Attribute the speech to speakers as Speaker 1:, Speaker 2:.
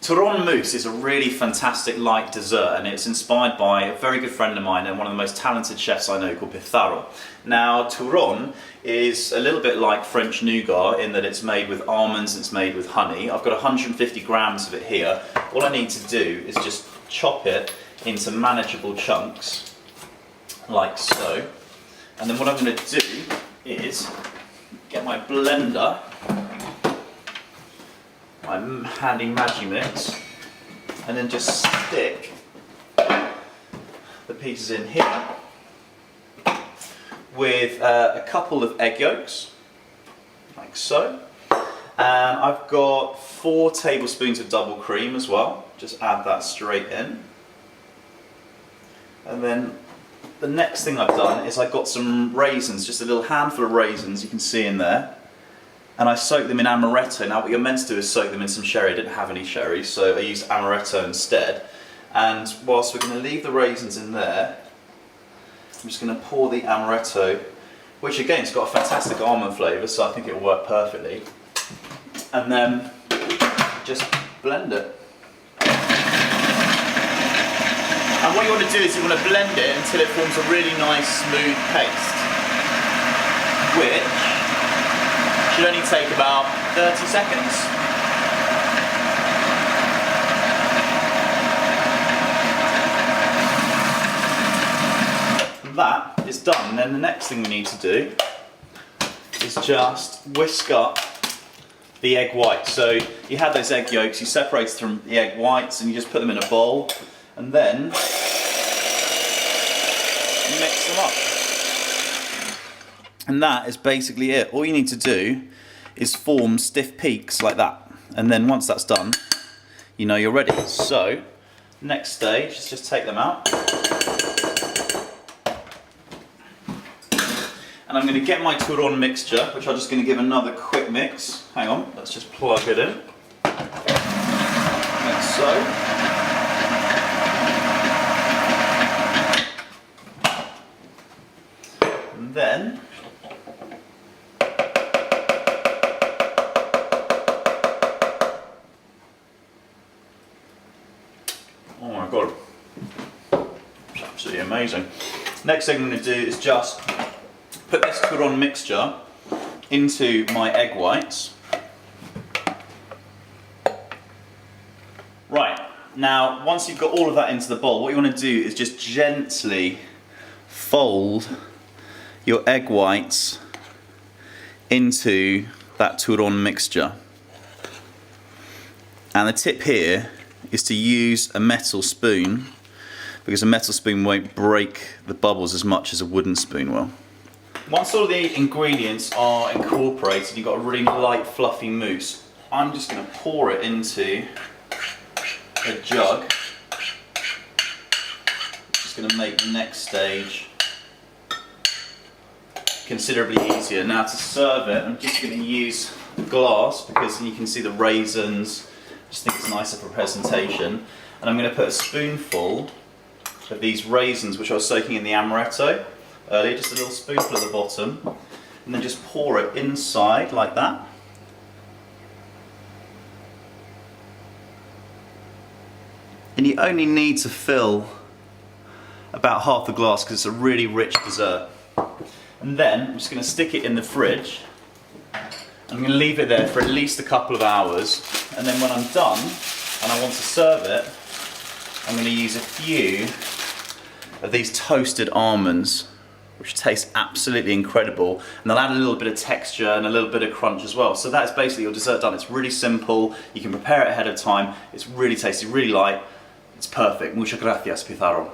Speaker 1: Turron Mousse is a really fantastic light dessert, and it's inspired by a very good friend of mine and one of the most talented chefs I know called Pizarro. Now, Turron is a little bit like French nougat in that it's made with almonds and it's made with honey. I've got 150 grams of it here. All I need to do is just chop it into manageable chunks, like so. And then what I'm going to do is get my blender, my handy Magimix, and then just stick the pieces in here with a couple of egg yolks, like so. And I've got 4 tablespoons of double cream as well. Just add that straight in. And then the next thing I've done is I've got some raisins, just a little handful of raisins you can see in there. And I soak them in amaretto. Now what you're meant to do is soak them in some sherry. I didn't have any sherry, so I used amaretto instead. And whilst we're going to leave the raisins in there, I'm just going to pour the amaretto, which again has got a fantastic almond flavour, so I think it'll work perfectly. And then just blend it. And what you want to do is you want to blend it until it forms a really nice smooth paste, which should only take about 30 seconds. And that is done. And then the next thing we need to do is just whisk up the egg whites. So you have those egg yolks, you separate them from the egg whites and you just put them in a bowl and then mix them up. And that is basically it. All you need to do is form stiff peaks like that. And then once that's done, you know you're ready. So, next stage is just take them out. And I'm going to get my Turron mixture, which I'm just going to give another quick mix. Hang on, let's just plug it in. Like so. And then oh my god, it's absolutely amazing. Next thing I'm going to do is just put this Turron mixture into my egg whites. Right, now once you've got all of that into the bowl, what you want to do is just gently fold your egg whites into that Turron mixture. And the tip here is to use a metal spoon, because a metal spoon won't break the bubbles as much as a wooden spoon will. Once all the ingredients are incorporated, you've got a really light fluffy mousse. I'm just going to pour it into a jug. Just going to make the next stage considerably easier. Now to serve it, I'm just going to use glass because you can see the raisins. I just think it's nicer for presentation. And I'm going to put a spoonful of these raisins which I was soaking in the amaretto earlier, just a little spoonful at the bottom, and then just pour it inside like that. And you only need to fill about half the glass because it's a really rich dessert. And then I'm just going to stick it in the fridge. I'm going to leave it there for at least a couple of hours, and then when I'm done and I want to serve it, I'm going to use a few of these toasted almonds, which taste absolutely incredible, and they'll add a little bit of texture and a little bit of crunch as well. So that's basically your dessert done. It's really simple, you can prepare it ahead of time, it's really tasty, really light, it's perfect. Muchas gracias, Pizarro.